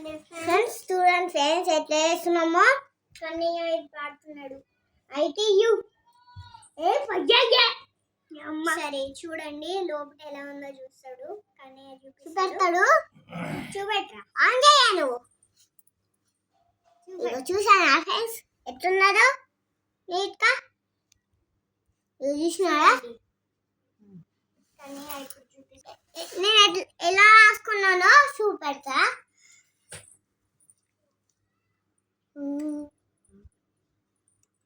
friends చూడండి friends ఎట్లా చేస్తున్నామో కన్నయ్య పాడుతున్నాడు అయితే సరే చూడండి లోపల ఎలా ఉందో చూస్తాడు కన్నయ్య చూపెడతాడు చూపెట్టరా ఆన్ చేయా నువ్వు చూసానా ఫ్రెండ్స్ ఎట్లున్నారో నీట్ గా చూసినారా నేను ఎలా రాసుకున్నానో చూపెడతా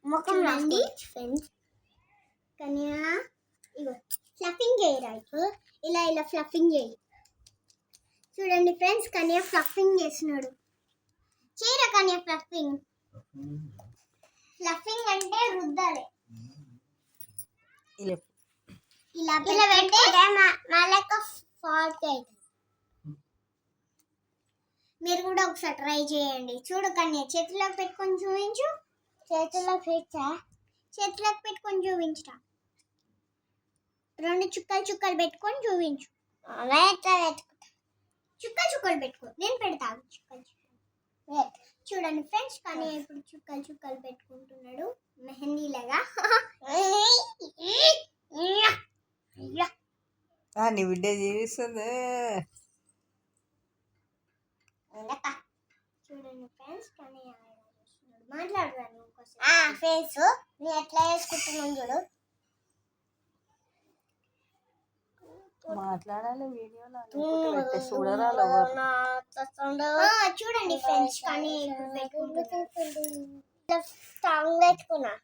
ముఖం రండి ఫ్రెండ్స్ కానీ ఇగో ఫ్లఫింగ్ చేయరా ఇప్పుడు ఇలా ఇలా ఫ్లఫింగ్ చేయి చూడండి ఫ్రెండ్స్ కన్యా ఫ్లఫింగ్ చేస్తున్నాడు చేయరా కన్యా ఫ్లఫింగ్ ఫ్లఫింగ్ అంటే రుద్దాలి ఇలా ఇలా పెడితే మళ్ళక ఫాల్ట్ అవుతుంది మీరు కూడా ఒకసారి ట్రై చేయండి చూడు కన్యా చేతిలోకి పెట్టుకొని చూపించు చేతిలోకి పెట్టుకొని చూపించరా రెండు చుక్కలు పెట్టుకొని చూపించు చుక్కలు పెట్టుకో నేను పెడతాను చుక్కలు చూడండి ఫ్రెండ్స్ కానీ ఇప్పుడు చుక్కలు పెట్టుకుంటున్నాడు మెహందీ లాగా నీ బిడ్డ జీవిస్తుంది చూడండి ఫ్రెండ్స్ కానీ మాట్లాడతాను ఫ్రెండ్స్ నేను ఎట్లా వేసుకుంటున్నాను చూడు మాట్లాడాలి వీడియోలో చూడండి ఫ్రెండ్స్ కానీ సాంగ్ పెట్టుకున్నా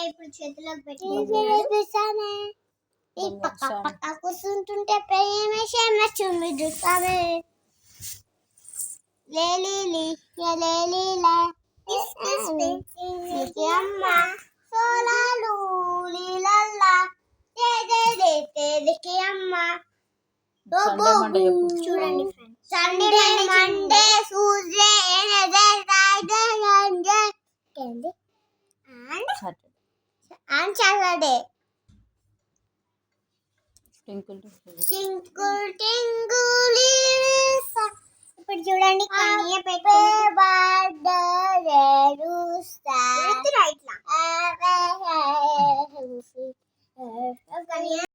ఇప్పుడు చేతిలోకి పెట్టుకున్నా పక్క కూర్చుంటుంటే ప్రేమ చూసామే అమ్మ సోలాలు లీలల్లా అమ్మ చూడండి Sunday Monday Tuesday and Saturday టింకుల్ ఇప్పుడు చూడండి కన్య పెట్టుకుంటా